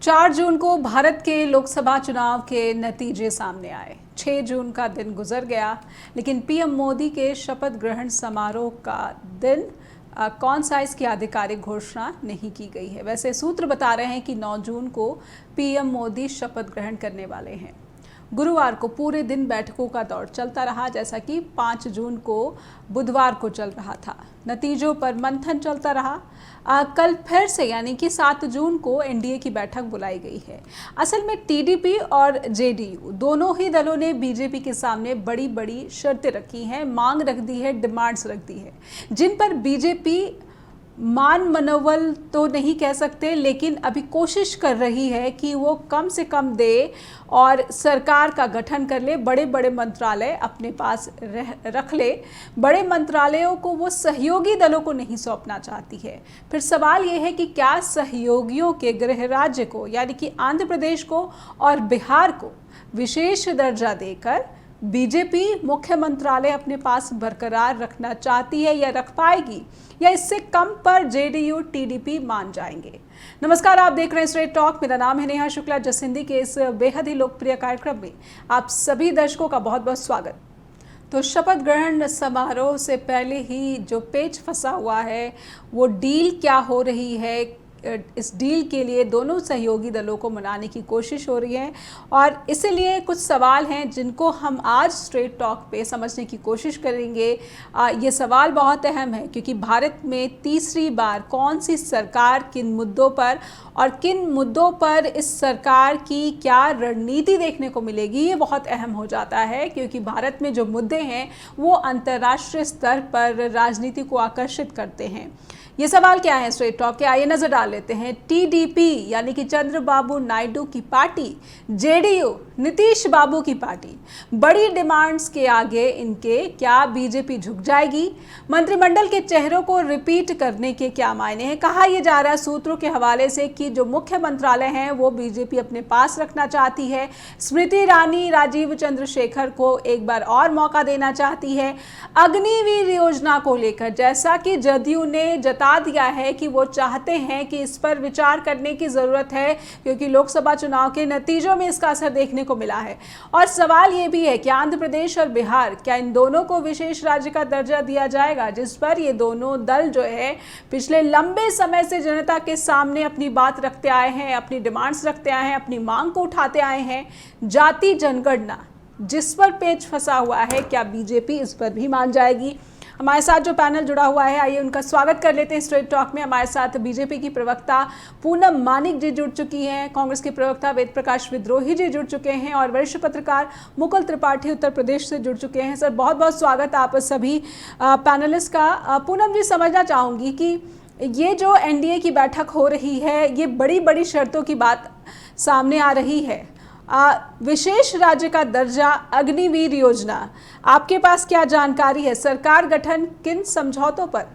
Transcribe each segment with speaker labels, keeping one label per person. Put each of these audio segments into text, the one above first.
Speaker 1: 4 जून को भारत के लोकसभा चुनाव के नतीजे सामने आए। 6 जून का दिन गुजर गया, लेकिन पीएम मोदी के शपथ ग्रहण समारोह का दिन कौन सा, इसकी आधिकारिक घोषणा नहीं की गई है। वैसे सूत्र बता रहे हैं कि 9 जून को पीएम मोदी शपथ ग्रहण करने वाले हैं। गुरुवार को पूरे दिन बैठकों का दौर चलता रहा, जैसा कि 5 जून को बुधवार को चल रहा था। नतीजों पर मंथन चलता रहा। कल फिर से यानी कि 7 जून को एनडीए की बैठक बुलाई गई है। असल में टीडीपी और जेडीयू दोनों ही दलों ने बीजेपी के सामने बड़ी बड़ी शर्तें रखी हैं, मांग रख दी है, डिमांड्स रख दी है, जिन पर बीजेपी मान मनोबल तो नहीं कह सकते, लेकिन अभी कोशिश कर रही है कि वो कम से कम दे और सरकार का गठन कर ले, बड़े बड़े मंत्रालय अपने पास रख ले। बड़े मंत्रालयों को वो सहयोगी दलों को नहीं सौंपना चाहती है। फिर सवाल ये है कि क्या सहयोगियों के गृह राज्य को यानी कि आंध्र प्रदेश को और बिहार को विशेष दर्जा देकर बीजेपी मुख्य मंत्रालय अपने पास बरकरार रखना चाहती है या रख पाएगी, या इससे कम पर जेडीयू टीडीपी मान जाएंगे। नमस्कार, आप देख रहे हैं स्ट्रेट टॉक। मेरा नाम है नेहा शुक्ला। जस हिंदी के इस बेहद ही लोकप्रिय कार्यक्रम में आप सभी दर्शकों का बहुत बहुत स्वागत। तो शपथ ग्रहण समारोह से पहले ही जो पेच फंसा हुआ है, वो डील क्या हो रही है, इस डील के लिए दोनों सहयोगी दलों को मनाने की कोशिश हो रही है, और इसीलिए कुछ सवाल हैं जिनको हम आज स्ट्रेट टॉक पे समझने की कोशिश करेंगे। ये सवाल बहुत अहम है क्योंकि भारत में तीसरी बार कौन सी सरकार किन मुद्दों पर और किन मुद्दों पर इस सरकार की क्या रणनीति देखने को मिलेगी, ये बहुत अहम हो जाता है क्योंकि भारत में जो मुद्दे हैं वो अंतर्राष्ट्रीय स्तर पर राजनीति को आकर्षित करते हैं। ये सवाल क्या है स्ट्रेट टॉक के, आइए नजर डाल लेते हैं। टीडीपी यानी कि चंद्रबाबू नायडू की पार्टी, जेडीयू नीतीश बाबू की पार्टी, बड़ी डिमांड्स के आगे इनके क्या बीजेपी झुक जाएगी? मंत्रिमंडल के चेहरों को रिपीट करने के क्या मायने हैं? कहा यह जा रहा है सूत्रों के हवाले से कि जो मुख्य मंत्रालय हैं वो बीजेपी अपने पास रखना चाहती है। स्मृति ईरानी राजीव चंद्रशेखर को एक बार और मौका देना चाहती है। अग्निवीर योजना को लेकर जैसा कि जदयू ने दिया है कि वो चाहते हैं कि इस पर विचार करने की जरूरत है क्योंकि लोकसभा चुनाव के नतीजों में इसका असर देखने को मिला है। और सवाल ये भी है कि आंध्र प्रदेश और बिहार, क्या इन दोनों को विशेष राज्य का दर्जा दिया जाएगा, जिस पर ये दोनों दल जो है पिछले लंबे समय से जनता के सामने अपनी बात रखते आए हैं, अपनी डिमांड्स रखते आए हैं, अपनी मांग को उठाते आए हैं। जाति जनगणना जिस पर पेच फंसा हुआ है, क्या बीजेपी इस पर भी मान जाएगी? हमारे साथ जो पैनल जुड़ा हुआ है, आइए उनका स्वागत कर लेते हैं स्ट्रेट टॉक में। हमारे साथ बीजेपी की प्रवक्ता पूनम मानिक जी जुड़ चुकी हैं, कांग्रेस के प्रवक्ता वेद प्रकाश विद्रोही जी जुड़ चुके हैं और वरिष्ठ पत्रकार मुकुल त्रिपाठी उत्तर प्रदेश से जुड़ चुके हैं। सर, बहुत बहुत स्वागत आप सभी पैनलिस्ट का। पूनम जी, समझना चाहूँगी कि ये जो एनडीए की बैठक हो रही है, ये बड़ी बड़ी शर्तों की बात सामने आ रही है। विशेष राज्य का दर्जा, अग्निवीर योजना, आपके पास क्या जानकारी है? सरकार गठन किन समझौतों पर?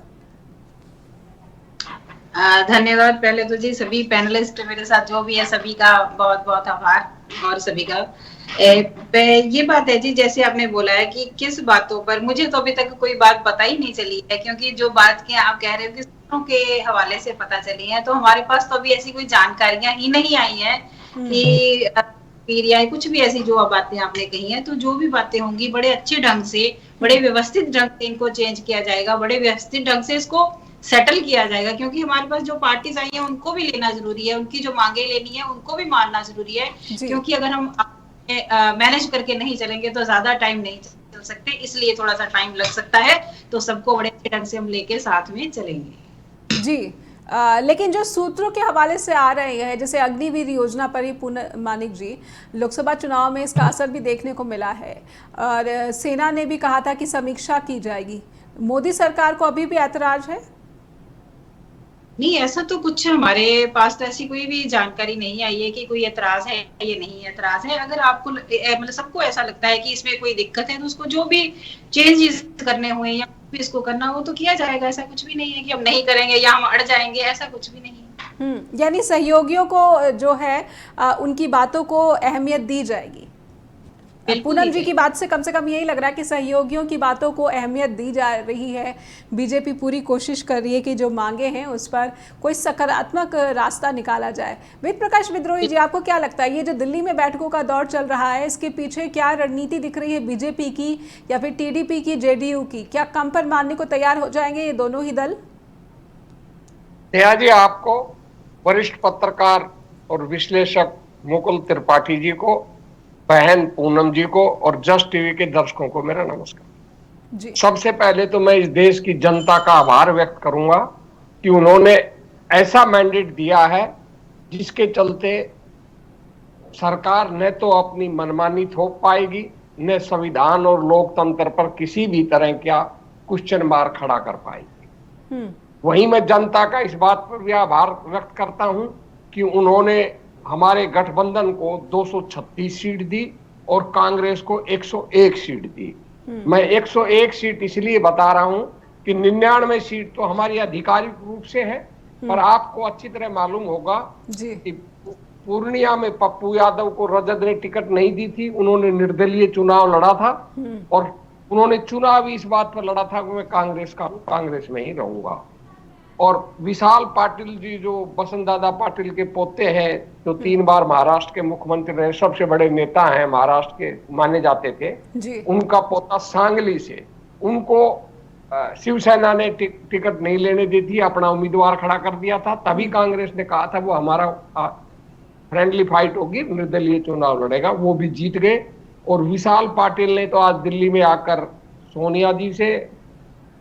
Speaker 2: धन्यवाद। पहले तो जी सभी पैनलिस्ट मेरे साथ जो भी है सभी का बहुत बहुत आभार। और सभी का ये बात है जी, जैसे आपने बोला है कि किस बातों पर, मुझे तो अभी तक कोई बात पता ही नहीं चली है क्योंकि जो बात की आप कह रहे हो कि सूत्रों के हवाले से पता चली है, तो हमारे पास तो अभी ऐसी कोई जानकारियां ही नहीं आई है कि या कुछ भी ऐसी जो बातें आपने कही हैं। तो जो भी बातें होंगी बड़े अच्छे ढंग से, बड़े व्यवस्थित ढंग से इनको चेंज किया जाएगा, बड़े व्यवस्थित ढंग से इसको सेटल किया जाएगा क्योंकि हमारे पास जो पार्टीज आई हैं उनको भी लेना जरूरी है, उनकी जो मांगे लेनी है उनको भी मानना जरूरी है क्योंकि अगर हम मैनेज करके नहीं चलेंगे तो ज्यादा टाइम नहीं चल सकते, इसलिए थोड़ा सा टाइम लग सकता है। तो सबको बड़े अच्छे ढंग से हम लेके साथ में चलेंगे जी।
Speaker 1: लेकिन जो सूत्रों के हवाले से आ रहे हैं, जैसे अग्निवीर योजना पर ही पूनम मानिक जी, लोकसभा चुनाव में इसका असर भी देखने को मिला है और सेना ने भी कहा था कि समीक्षा की जाएगी। मोदी सरकार को अभी भी ऐतराज है?
Speaker 2: नहीं, ऐसा तो कुछ हमारे पास तो ऐसी कोई भी जानकारी नहीं आई है कि कोई एतराज है, ये नहीं एतराज है। अगर आपको मतलब सबको ऐसा लगता है कि इसमें कोई दिक्कत है तो उसको जो भी चेंजेस करने हुए या इसको करना हो तो किया जाएगा। ऐसा कुछ भी नहीं है कि हम नहीं करेंगे या हम अड़ जाएंगे, ऐसा कुछ भी नहीं है।
Speaker 1: यानी सहयोगियों को जो है उनकी बातों को अहमियत दी जाएगी।
Speaker 2: बिल्कुल
Speaker 1: पूनम
Speaker 2: ही
Speaker 1: जी की
Speaker 2: नहीं।
Speaker 1: बात से कम यही लग रहा है कि सहयोगियों की बातों को अहमियत दी जा रही है। बीजेपी पूरी कोशिश कर रही है कि जो मांगे हैं उस पर कोई सकारात्मक रास्ता निकाला जाए। वेद प्रकाश विद्रोही जी, आपको क्या लगता है ये जो दिल्ली में बैठकों का दौर चल रहा है, इसके पीछे क्या रणनीति दिख रही है बीजेपी की या फिर टीडीपी की, जेडीयू की? क्या कम पर मानने को तैयार हो जाएंगे ये दोनों ही दल?
Speaker 3: नेहा जी, आपको, वरिष्ठ पत्रकार और विश्लेषक मुकुल त्रिपाठी जी को, बहन पूनम जी को और जस्ट टीवी के दर्शकों को मेरा नमस्कार।
Speaker 1: जी
Speaker 3: सबसे पहले तो मैं इस देश की जनता का आभार व्यक्त करूंगा कि उन्होंने ऐसा मैंडेट दिया है जिसके चलते सरकार न तो अपनी मनमानी थोप पाएगी, न संविधान और लोकतंत्र पर किसी भी तरह का क्वेश्चन मार्क खड़ा कर पाएगी। वहीं मैं जनता का इस बात पर भी आभार व्यक्त करता हूं कि उन्होंने हमारे गठबंधन को 236 सीट दी और कांग्रेस को 101 सीट दी। मैं 101 सीट इसलिए बता रहा हूं कि 99 सीट तो हमारी आधिकारिक रूप से है, पर आपको अच्छी तरह मालूम होगा
Speaker 1: जी
Speaker 3: कि पूर्णिया में पप्पू यादव को रजत ने टिकट नहीं दी थी। उन्होंने निर्दलीय चुनाव लड़ा था और उन्होंने चुनाव इस बात पर लड़ा था कि मैं कांग्रेस में ही रहूंगा। और विशाल पाटिल जी, जो बसंत दादा पाटिल के पोते हैं, जो 3 बार महाराष्ट्र के मुख्यमंत्री रहे, सबसे बड़े नेता हैं महाराष्ट्र के माने जाते थे
Speaker 1: जी
Speaker 3: उनका पोता सांगली से, उनको शिवसेना ने टिकट नहीं लेने दी थी, अपना उम्मीदवार खड़ा कर दिया था। तभी कांग्रेस ने कहा था वो हमारा फ्रेंडली फाइट होगी, निर्दलीय चुनाव लड़ेगा, वो भी जीत गए। और विशाल पाटिल ने तो आज दिल्ली में आकर सोनिया जी से,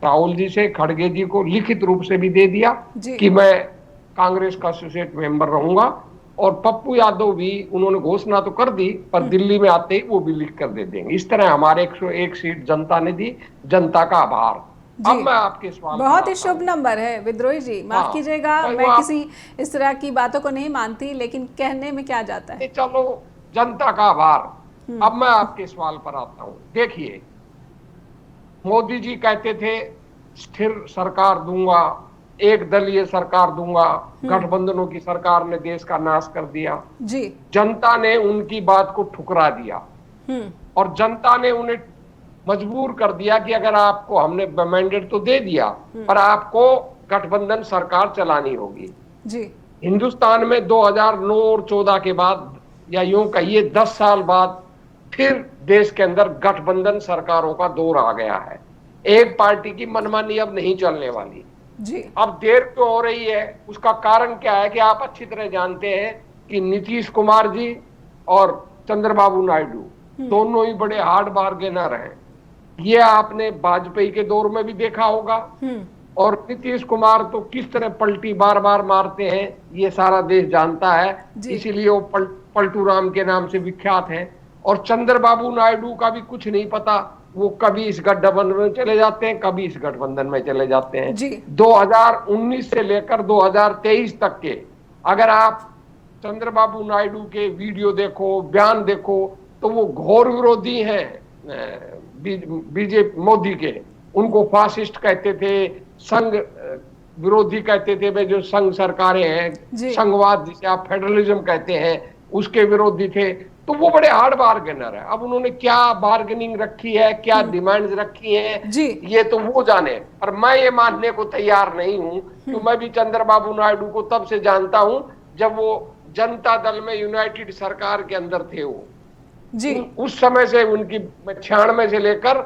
Speaker 3: राहुल जी से, खड़गे जी को लिखित रूप से भी दे दिया कि मैं कांग्रेस का एसोसिएट मेंबर रहूंगा। और पप्पू यादव भी उन्होंने घोषणा तो कर दी, पर दिल्ली में आते ही वो भी लिख कर दे देंगे। इस तरह हमारे 101 सीट जनता ने दी, जनता का आभार। अब मैं आपके सवाल,
Speaker 1: बहुत ही शुभ नंबर है विद्रोही जी, माफ कीजिएगा, मैं किसी इस तरह की बातों को नहीं मानती, लेकिन कहने में क्या जाता है।
Speaker 3: चलो, जनता का आभार। अब मैं आपके सवाल पर आता हूं। देखिए, मोदी जी कहते थे स्थिर सरकार दूंगा, एक दलीय सरकार दूंगा, गठबंधनों की सरकार ने देश का नाश कर दिया
Speaker 1: जी।
Speaker 3: जनता ने उनकी बात को ठुकरा दिया और जनता ने उन्हें मजबूर कर दिया कि अगर आपको हमने मैंडेट तो दे दिया, पर आपको गठबंधन सरकार चलानी होगी
Speaker 1: जी।
Speaker 3: हिंदुस्तान में 2009 और 14 के बाद, या यूं कहिए 10 साल बाद, फिर देश के अंदर गठबंधन सरकारों का दौर आ गया है। एक पार्टी की मनमानी अब नहीं चलने वाली
Speaker 1: जी।
Speaker 3: अब देर क्यों हो रही है, उसका कारण क्या है कि आप अच्छी तरह जानते हैं कि नीतीश कुमार जी और चंद्रबाबू नायडू दोनों ही बड़े हार्ड बार्गेनर हैं। ये आपने वाजपेयी के दौर में भी देखा होगा। और नीतीश कुमार तो किस तरह पलटी बार बार मारते हैं ये सारा देश जानता है, इसीलिए वो पलटू राम के नाम से विख्यात है। और चंद्रबाबू नायडू का भी कुछ नहीं पता, वो कभी इस गठबंधन में चले जाते हैं, कभी इस गठबंधन में चले जाते हैं। 2019 से लेकर 2023 तक के अगर आप चंद्रबाबू नायडू के वीडियो देखो, बयान देखो, तो वो घोर विरोधी हैं बीजेपी मोदी के। उनको फासिस्ट कहते थे, संघ विरोधी कहते थे, वे जो संघ सरकारें हैं, संघवाद जिसे आप फेडरलिज्म कहते हैं, उसके विरोधी थे। तो वो बड़े हार्ड बार्गेनर है। अब उन्होंने क्या बार्गेनिंग रखी है, क्या डिमांड्स रखी है, ये तो वो जाने, पर मैं ये मानने को तैयार नहीं हूं। तो मैं भी चंद्रबाबू नायडू को तब से जानता हूं जब वो जनता दल में यूनाइटेड सरकार के अंदर थे। वो जी उस समय से उनकी 96 से लेकर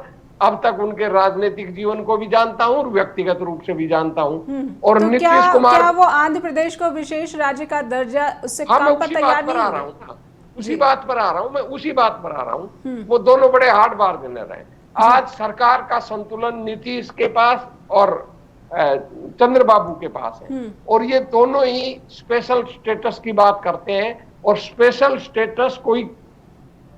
Speaker 3: अब तक उनके राजनीतिक जीवन को भी जानता हूं और व्यक्तिगत रूप से भी जानता हूं। और
Speaker 1: तो
Speaker 3: नीतीश कुमार,
Speaker 1: क्या वो आंध्र प्रदेश को विशेष राज्य का दर्जा उससे कम पर तैयार नहीं है?
Speaker 3: उसी बात पर आ रहा हूं मैं, उसी बात पर आ रहा हूं। वो दोनों बड़े हार्ड बार्गेनर हैं। आज सरकार का संतुलन नीतीश के पास और चंद्रबाबू के पास है, और ये दोनों ही स्पेशल स्टेटस की बात करते हैं। और स्पेशल स्टेटस कोई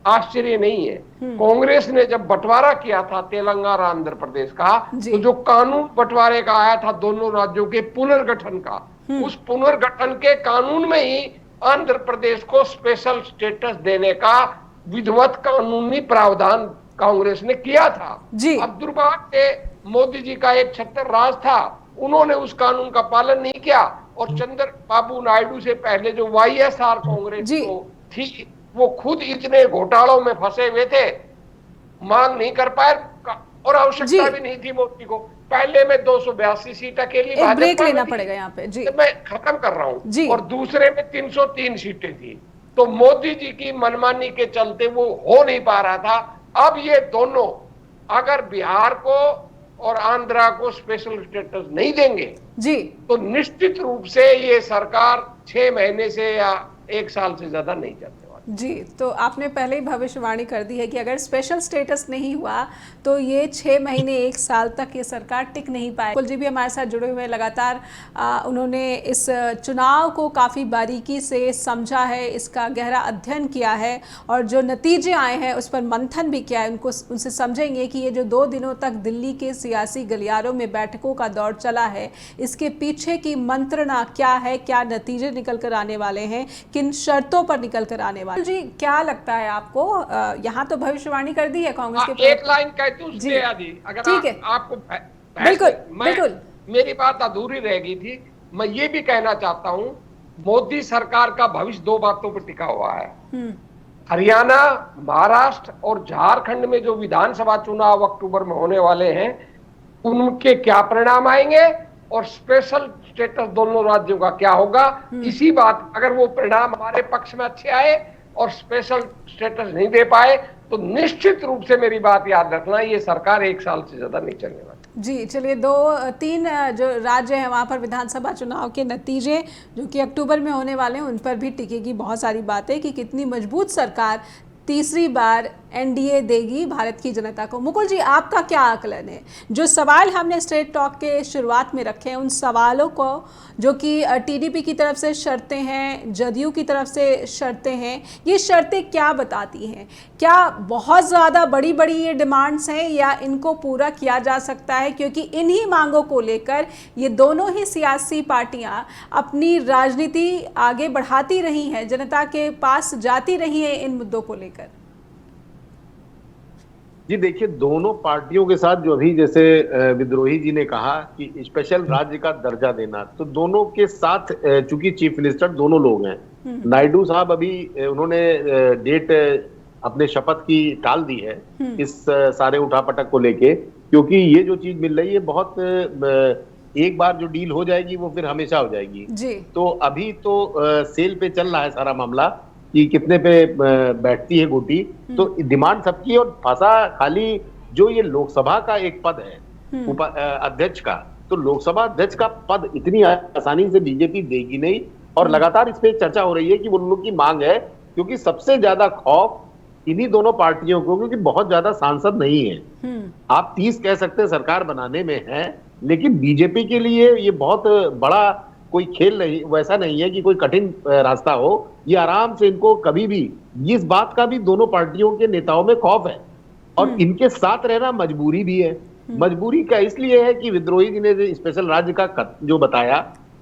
Speaker 3: आश्चर्य नहीं है। कांग्रेस ने जब बंटवारा किया था तेलंगाना आंध्र प्रदेश का, तो जो कानून बंटवारे का आया था दोनों राज्यों के पुनर्गठन का, उस पुनर्गठन के कानून में ही आंध्र प्रदेश को स्पेशल स्टेटस देने का विधिवत कानूनी प्रावधान कांग्रेस ने किया था। अब दुर्भाग्य से मोदी जी का एक छत्तर राज था, उन्होंने उस कानून का पालन नहीं किया। और चंद्रबाबू नायडू से पहले जो YSR कांग्रेस थी, वो खुद इतने घोटालों में फंसे हुए थे, मांग नहीं कर पाए और आवश्यकता भी नहीं थी मोदी को। पहले में 282 सीट अकेली
Speaker 1: एक ब्रेक
Speaker 3: भाजपा
Speaker 1: लेना
Speaker 3: में थी,
Speaker 1: पड़ेगा यहाँ पे जी।
Speaker 3: तो मैं खत्म कर रहा
Speaker 1: जी।
Speaker 3: हूं, और दूसरे में 303 सीटें थी। तो मोदी जी की मनमानी के चलते वो हो नहीं पा रहा था। अब ये दोनों अगर बिहार को और आंध्रा को स्पेशल स्टेटस नहीं देंगे
Speaker 1: जी,
Speaker 3: तो निश्चित रूप से ये सरकार 6 महीने से या 1 साल से ज्यादा नहीं चलने वाली।
Speaker 1: जी, तो आपने पहले ही भविष्यवाणी कर दी है कि अगर स्पेशल स्टेटस नहीं हुआ तो ये 6 महीने 1 साल तक ये सरकार टिक नहीं पाए। कुल जी भी हमारे साथ जुड़े हुए लगातार उन्होंने इस चुनाव को काफ़ी बारीकी से समझा है, इसका गहरा अध्ययन किया है और जो नतीजे आए हैं उस पर मंथन भी किया है। उनसे समझेंगे कि ये जो 2 दिनों तक दिल्ली के सियासी गलियारों में बैठकों का दौर चला है, इसके पीछे की मंत्रणा क्या है, क्या नतीजे निकल कर आने वाले हैं, किन शर्तों पर निकल कर आने वाले जी। क्या लगता है आपको, यहाँ तो भविष्यवाणी कर दी है कांग्रेस के
Speaker 3: एक लाइन कहती हूँ जी, अगर
Speaker 1: ठीक है,
Speaker 3: आपको
Speaker 1: बिल्कुल
Speaker 3: मेरी बात अधूरी रह गई थी। मैं ये भी कहना चाहता हूँ, मोदी सरकार का भविष्य 2 बातों पर टिका हुआ है। हरियाणा, महाराष्ट्र और झारखंड में जो विधानसभा चुनाव अक्टूबर में होने वाले हैं, उनके क्या परिणाम आएंगे और स्पेशल स्टेटस दोनों राज्यों का क्या होगा। इसी बात, अगर वो परिणाम हमारे पक्ष में अच्छे आए और स्पेशल स्टेटस नहीं दे पाए तो निश्चित रूप से मेरी बात याद रखना, ये सरकार 1 साल से ज्यादा नहीं चलने वाली।
Speaker 1: जी, चलिए 2-3 जो राज्य हैं वहाँ पर विधानसभा चुनाव के नतीजे जो कि अक्टूबर में होने वाले हैं उन पर भी टिकेगी बहुत सारी बातें कि कितनी मजबूत सरकार तीसरी बार एनडीए देगी भारत की जनता को। मुकुल जी, आपका क्या आकलन है? जो सवाल हमने स्ट्रेट टॉक के शुरुआत में रखे हैं, उन सवालों को जो कि टीडीपी की तरफ से शर्तें हैं, जदयू की तरफ से शर्तें हैं, ये शर्तें क्या बताती हैं? क्या बहुत ज़्यादा बड़ी बड़ी ये डिमांड्स हैं या इनको पूरा किया जा सकता है? क्योंकि इन्हीं मांगों को लेकर ये दोनों ही सियासी पार्टियां अपनी राजनीति आगे बढ़ाती रही हैं, जनता के पास जाती रही हैं इन मुद्दों को लेकर।
Speaker 4: जी देखिए, दोनों पार्टियों के साथ जो अभी जैसे विद्रोही जी ने कहा कि स्पेशल राज्य का दर्जा देना, तो दोनों के साथ चूंकि चीफ मिनिस्टर दोनों लोग हैं, नायडू साहब अभी उन्होंने डेट अपने शपथ की टाल दी है इस सारे उठापटक को लेके, क्योंकि ये जो चीज मिल रही है बहुत एक बार जो डील हो जाएगी वो फिर हमेशा हो जाएगी जी। तो अभी तो सेल पे चल रहा है सारा मामला कि कितने पे बैठती है गोटी। तो डिमांड सबकी, और फंसा खाली जो ये लोकसभा का एक पद है अध्यक्ष का, तो लोकसभा अध्यक्ष का पद इतनी आसानी से बीजेपी देगी नहीं। और लगातार इस पे चर्चा हो रही है कि वो लोगों की मांग है, क्योंकि सबसे ज्यादा खौफ इन्हीं दोनों पार्टियों को, क्योंकि बहुत ज्यादा सांसद नहीं है। आप 30 कह सकते हैं सरकार बनाने में है, लेकिन बीजेपी के लिए ये बहुत बड़ा कोई खेल नहीं, वैसा नहीं है कि कोई कठिन रास्ता हो। ये आराम से इनको कभी भी, इस बात का भी दोनों पार्टियों के नेताओं में खौफ है और इनके साथ रहना मजबूरी भी है। मजबूरी का इसलिए है कि विद्रोही जी ने स्पेशल राज्य का जो बताया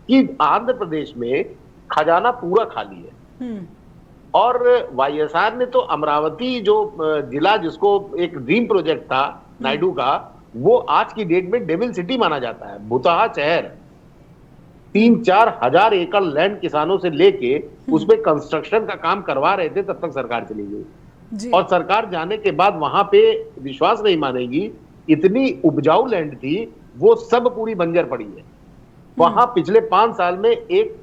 Speaker 4: कि आंध्र प्रदेश में खजाना पूरा खाली है, और वाईएसआर ने तो अमरावती जो जिला जिसको एक ड्रीम प्रोजेक्ट था नायडू का, वो आज की डेट में डेविल सिटी माना जाता है। भुतहा शहर 3-4 हजार एकड़ लैंड किसानों से लेके उसमें कंस्ट्रक्शन का काम करवा रहे थे, तब तक सरकार चली गई। और सरकार जाने के बाद वहां पे विश्वास नहीं मानेगी, इतनी उपजाऊ लैंड थी वो सब पूरी बंजर पड़ी है। वहां पिछले 5 साल में एक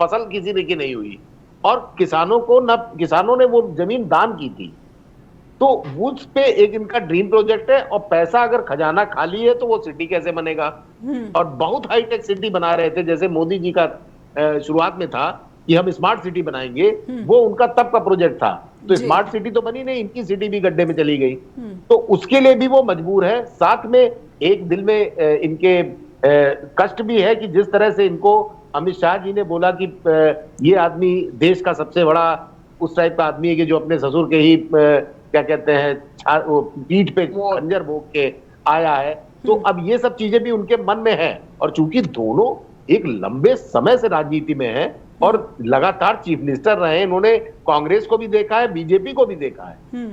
Speaker 4: फसल किसी ने की नहीं हुई, और किसानों ने वो जमीन दान की थी। तो उस पे एक इनका ड्रीम प्रोजेक्ट है, और पैसा अगर खजाना खाली है तो वो सिटी कैसे बनेगा। और बहुत हाईटेक सिटी बना रहे थे, जैसे मोदी जी का शुरुआत में था कि हम स्मार्ट सिटी बनाएंगे, वो उनका तब का प्रोजेक्ट था। तो स्मार्ट सिटी तो बनी नहीं, इनकी सिटी भी गड्ढे में चली गई। तो उसके लिए भी वो मजबूर है। साथ में एक दिल में इनके कष्ट भी है कि जिस तरह से इनको अमित शाह जी ने बोला कि ये आदमी देश का सबसे बड़ा उस टाइप का आदमी है कि जो अपने ससुर के ही क्या कहते हैं पीठ पे खंजर भोग के आया है। तो अब ये सब चीजें भी उनके मन में है, और चूंकि दोनों एक लंबे समय से राजनीति में है और लगातार चीफ मिनिस्टर रहे, इन्होंने कांग्रेस को भी देखा है, बीजेपी को भी देखा है,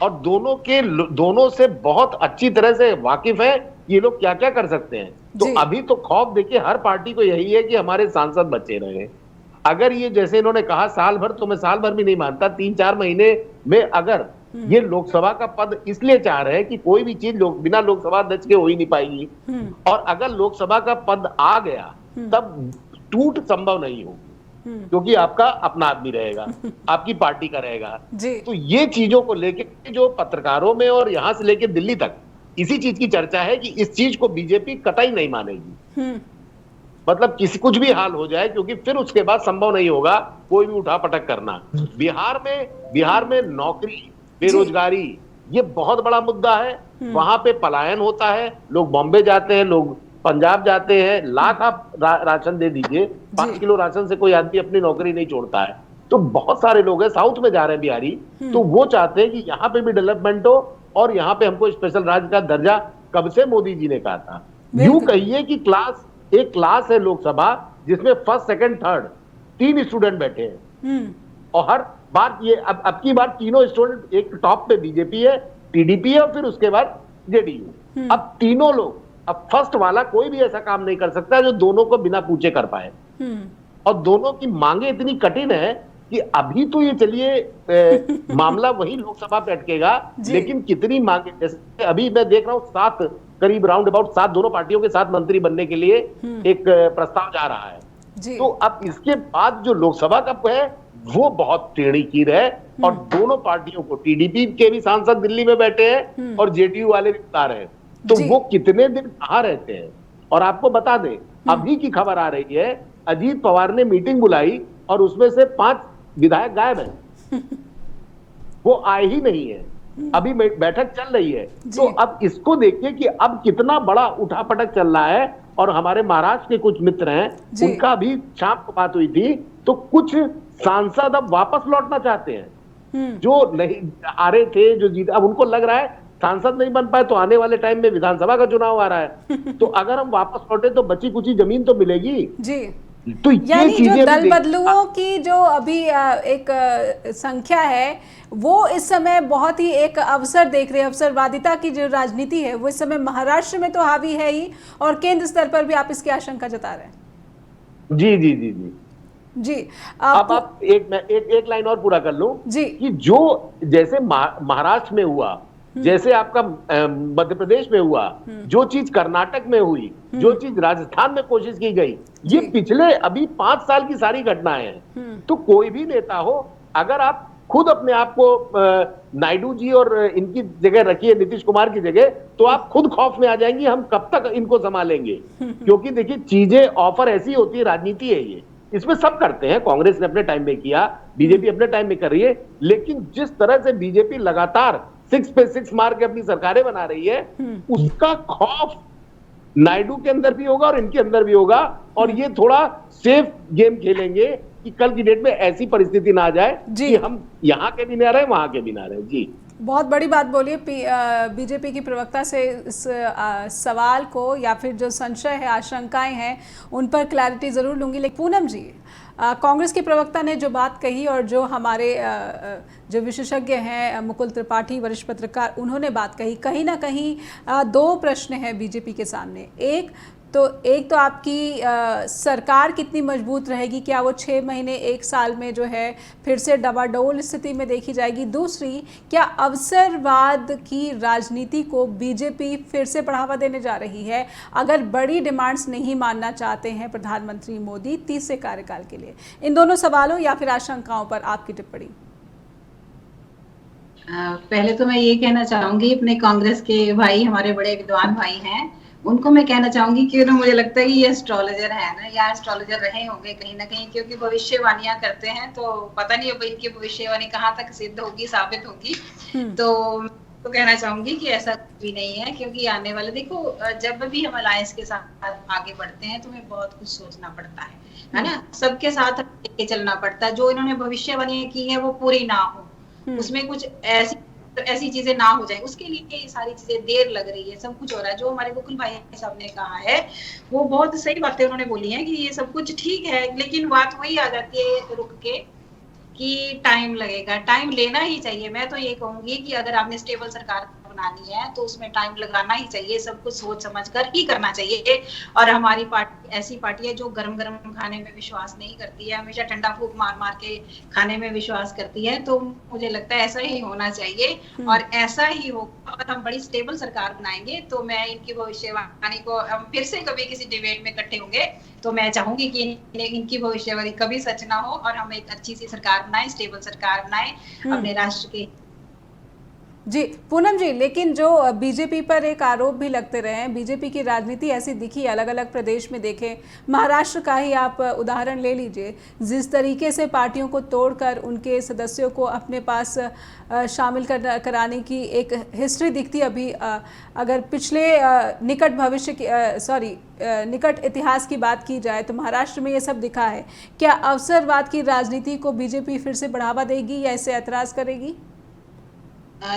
Speaker 4: और दोनों से बहुत अच्छी तरह से वाकिफ है ये लोग क्या क्या कर सकते हैं। तो अभी तो खौफ देखिए हर पार्टी को यही है कि हमारे सांसद बचे रहे, अगर ये जैसे इन्होंने कहा साल भर, तो मैं साल भर भी नहीं मानता, 3-4 महीने में अगर ये लोकसभा का पद इसलिए चाह रहे हैं कि कोई भी चीज बिना लोकसभा अध्यक्ष के हो ही नहीं पाएगी, और अगर लोकसभा का पद आ गया तब टूट संभव नहीं होगी, क्योंकि आपका अपना आदमी रहेगा, आपकी पार्टी का रहेगा। तो ये चीजों को लेके जो पत्रकारों में और यहां से लेके दिल्ली तक इसी चीज की चर्चा है कि इस चीज को बीजेपी कतई नहीं मानेगी, मतलब कुछ भी हाल हो जाए, क्योंकि फिर उसके बाद संभव नहीं होगा कोई भी उठापटक करना। बिहार में नौकरी, बेरोजगारी ये बहुत बड़ा मुद्दा है। वहां पे पलायन होता है, लोग बॉम्बे जाते हैं, लोग पंजाब जाते हैं। लाख आप राशन दे दीजिए, 5 किलो राशन से कोई आदमी अपनी नौकरी नहीं छोड़ता है। तो बहुत सारे लोग हैं, साउथ में जा रहे हैं बिहारी, तो वो चाहते हैं कि यहाँ पे भी डेवलपमेंट हो, और यहाँ पे हमको स्पेशल राज्य का दर्जा कब से मोदी जी ने कहा था। यूं कहिए कि एक क्लास है लोकसभा जिसमें फर्स्ट, सेकंड, थर्ड 3 स्टूडेंट बैठे हैं, और हर बार ये अब की बार तीनों स्टूडेंट, एक टॉप पे बीजेपी है, टीडीपी है, और फिर उसके बाद जेडीयू। अब तीनों लोग, अब फर्स्ट वाला कोई भी ऐसा काम नहीं कर सकता जो दोनों को बिना पूछे कर पाए, और दोनों की मांगे इतनी कठिन है कि अभी तो ये चलिए मामला वही लोकसभा पे अटकेगा, लेकिन कितनी मांगे, जैसे अभी मैं देख रहा हूँ 7 करीब राउंड अबाउट 7 दोनों पार्टियों के 7 मंत्री बनने के लिए एक प्रस्ताव जा रहा है। तो अब इसके बाद जो लोकसभा का है वो बहुत टेढ़ी कीर है, और दोनों पार्टियों को, टीडीपी के भी सांसद दिल्ली में बैठे हैं और जेडीयू वाले भी बता रहे हैं, तो वो कितने दिन कहाँ रहते हैं। और आपको बता दें, अभी की खबर आ रही है, अजीत पवार ने मीटिंग बुलाई और उसमें से 5 विधायक गायब हैं, वो आए ही नहीं है, अभी बैठक चल रही है। तो अब इसको देखिए कि अब कितना बड़ा उठापटक चल रहा है। और हमारे महाराष्ट्र के कुछ मित्र हैं, उनका भी शाम को बात हुई थी, तो कुछ सांसद अब वापस लौटना चाहते हैं, जो नहीं आ रहे थे, जो जीते। अब उनको लग रहा है सांसद नहीं बन पाए तो आने वाले टाइम में विधानसभा का चुनाव आ रहा है, तो अगर हम वापस लौटे तो बची कुची जमीन तो मिलेगी जी।
Speaker 1: तो यानी जो दल बदलुओं की जो अभी एक संख्या है, वो इस समय बहुत ही एक अवसर देख रहे हैं, अवसरवादिता की जो राजनीति है वो इस समय महाराष्ट्र में तो हावी है ही, और केंद्र स्तर पर भी आप इसकी आशंका जता रहे हैं। जी
Speaker 4: जी जी जी जी। अब आप एक लाइन और पूरा कर लो जी, कि जो जैसे महाराष्ट्र में हुआ, जैसे आपका मध्य प्रदेश में हुआ, जो चीज कर्नाटक में हुई, जो चीज राजस्थान में कोशिश की गई, ये पिछले अभी 5 साल की सारी घटनाएं हैं। तो कोई भी नेता हो, अगर आप खुद अपने आप को नायडू जी और इनकी जगह रखिए, नीतीश कुमार की जगह, तो आप खुद खौफ में आ जाएंगे, हम कब तक इनको संभालेंगे। क्योंकि देखिए चीजें, ऑफर ऐसी होती है, राजनीति है ये, इसमें सब करते हैं। कांग्रेस ने अपने टाइम में किया, बीजेपी अपने टाइम में कर रही है, लेकिन जिस तरह से बीजेपी लगातार 6 पे 6 मार के अपनी सरकारें बना रही है, उसका खौफ नायडू के अंदर भी होगा और इनके अंदर भी होगा, और ये थोड़ा सेफ गेम खेलेंगे कि कल की डेट में ऐसी परिस्थिति ना आ जाए कि हम यहाँ के भी ना रहे, वहां के भी ना रहे। जी,
Speaker 1: बहुत बड़ी बात बोली बीजेपी की प्रवक्ता से। इस सवाल को या फिर जो संशय है, आशंकाएं हैं, उन पर क्लैरिटी ज़रूर लूंगी। लेकिन पूनम जी, कांग्रेस के प्रवक्ता ने जो बात कही, और जो हमारे जो विशेषज्ञ हैं मुकुल त्रिपाठी, वरिष्ठ पत्रकार, उन्होंने बात कही, कहीं ना कहीं 2 प्रश्न हैं बीजेपी के सामने। एक तो आपकी सरकार कितनी मजबूत रहेगी, क्या वो 6 महीने 1 साल में जो है फिर से डबाडोल स्थिति में देखी जाएगी। दूसरी, क्या अवसरवाद की राजनीति को बीजेपी फिर से बढ़ावा देने जा रही है, अगर बड़ी डिमांड्स नहीं मानना चाहते हैं प्रधानमंत्री मोदी तीसरे कार्यकाल के लिए। इन दोनों सवालों या फिर आशंकाओं पर आपकी टिप्पणी।
Speaker 2: पहले तो मैं ये कहना चाहूंगी, अपने कांग्रेस के भाई, हमारे बड़े विद्वान भाई हैं, उनको मैं कहना चाहूंगी कि ना, मुझे लगता है कि ये एस्ट्रोलॉजर है ना, या एस्ट्रोलॉजर रहे होंगे कहीं ना कहीं, क्योंकि भविष्यवाणियां करते हैं, तो पता नहीं अब इनकी भविष्यवाणी कहाँ तक सिद्ध होगी, साबित होगी। तो कहना चाहूंगी कि ऐसा भी नहीं है, क्योंकि आने वाले, देखो, जब भी हम अलायंस के साथ आगे बढ़ते हैं तो हमें बहुत कुछ सोचना पड़ता है ना, सबके साथ लेके चलना पड़ता है। जो इन्होंने भविष्यवाणियां की है वो पूरी ना हो, उसमें कुछ ऐसी चीजें ना हो जाए, उसके लिए ये सारी चीजें देर लग रही है, सब कुछ हो रहा है। जो हमारे मुकुल भाई साहब ने कहा है वो बहुत सही बातें उन्होंने बोली हैं कि ये सब कुछ ठीक है, लेकिन बात वही आ जाती है रुक के कि टाइम लगेगा, टाइम लेना ही चाहिए। मैं तो ये कहूंगी कि अगर आपने स्टेबल सरकार बनानी है तो उसमें टाइम लगाना ही चाहिए, सब कुछ सोच समझ कर ही करना चाहिए। और हमारी पार्टी ऐसी पार्टी है जो गरम गरम खाने में विश्वास नहीं करती है, हमेशा ठंडा फूक मार मार के खाने में विश्वास करती है। तो मुझे लगता है ऐसा ही होना चाहिए और ऐसा ही होगा और हम बड़ी स्टेबल सरकार बनाएंगे। तो मैं इनकी भविष्यवाणी को, हम फिर से कभी किसी डिबेट में इकट्ठे होंगे तो मैं चाहूंगी कि इनकी भविष्यवाणी कभी सच ना हो और हम एक अच्छी सी सरकार बनाए, स्टेबल सरकार बनाए अपने राष्ट्र के।
Speaker 1: जी पूनम जी, लेकिन जो बीजेपी पर एक आरोप भी लगते रहे हैं, बीजेपी की राजनीति ऐसी दिखी अलग अलग प्रदेश में, देखें महाराष्ट्र का ही आप उदाहरण ले लीजिए, जिस तरीके से पार्टियों को तोड़कर उनके सदस्यों को अपने पास शामिल कराने की एक हिस्ट्री दिखती। अभी अगर पिछले निकट भविष्य की निकट इतिहास की बात की जाए तो महाराष्ट्र में ये सब दिखा है। क्या अवसरवाद की राजनीति को बीजेपी फिर से बढ़ावा देगी या इसे ऐतराज करेगी?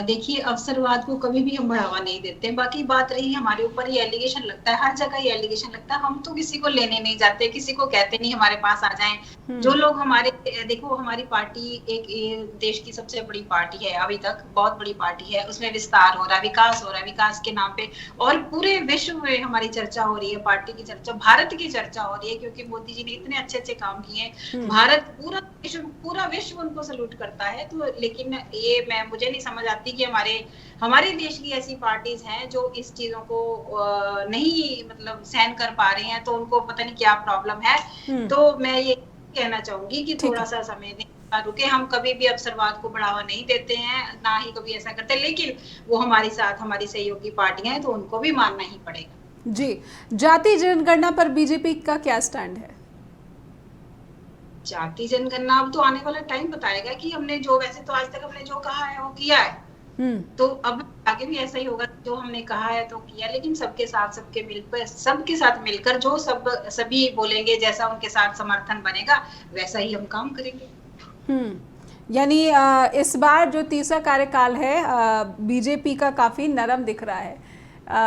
Speaker 2: देखिए, अवसरवाद को कभी भी हम बढ़ावा नहीं देते। बाकी बात रही हमारे ऊपर ये एलिगेशन लगता है, हर जगह ये एलिगेशन लगता है, हम तो किसी को लेने नहीं जाते, किसी को कहते नहीं हमारे पास आ जाएं। जो लोग हमारे, देखो हमारी पार्टी एक देश की सबसे बड़ी पार्टी है, अभी तक बहुत बड़ी पार्टी है, उसमें विस्तार हो रहा है, विकास हो रहा है, विकास के नाम पे और पूरे विश्व में हमारी चर्चा हो रही है, पार्टी की चर्चा, भारत की चर्चा हो रही है, क्योंकि मोदी जी ने इतने अच्छे अच्छे काम किए। भारत पूरा विश्व उनको सल्यूट करता है। तो लेकिन ये मुझे नहीं समझ आती कि हमारे देश की ऐसी पार्टीज हैं जो इस चीजों को नहीं मतलब सहन कर पा रहे हैं, तो उनको पता नहीं क्या प्रॉब्लम है। तो मैं ये कहना चाहूंगी कि थोड़ा सा समय दें, रुके। हम कभी भी अवसरवाद को बढ़ावा नहीं देते हैं, ना ही कभी ऐसा करते, लेकिन वो हमारे साथ हमारी सहयोगी पार्टियां हैं तो उनको भी मानना ही पड़ेगा।
Speaker 1: जी, जाति जनगणना पर बीजेपी का क्या स्टैंड है?
Speaker 2: जाति जनगणना अब तो आने वाला टाइम बताएगा कि हमने जो, वैसे तो आज तक हमने जो कहा है वो किया है, तो अब आगे भी ऐसा ही होगा, जो हमने कहा है तो किया, लेकिन सबके साथ सबके साथ मिलकर जो सभी बोलेंगे, जैसा उनके साथ समर्थन बनेगा वैसा ही हम काम करेंगे।
Speaker 1: यानी इस बार जो तीसरा कार्यकाल है बीजेपी का काफी नरम दिख रहा है।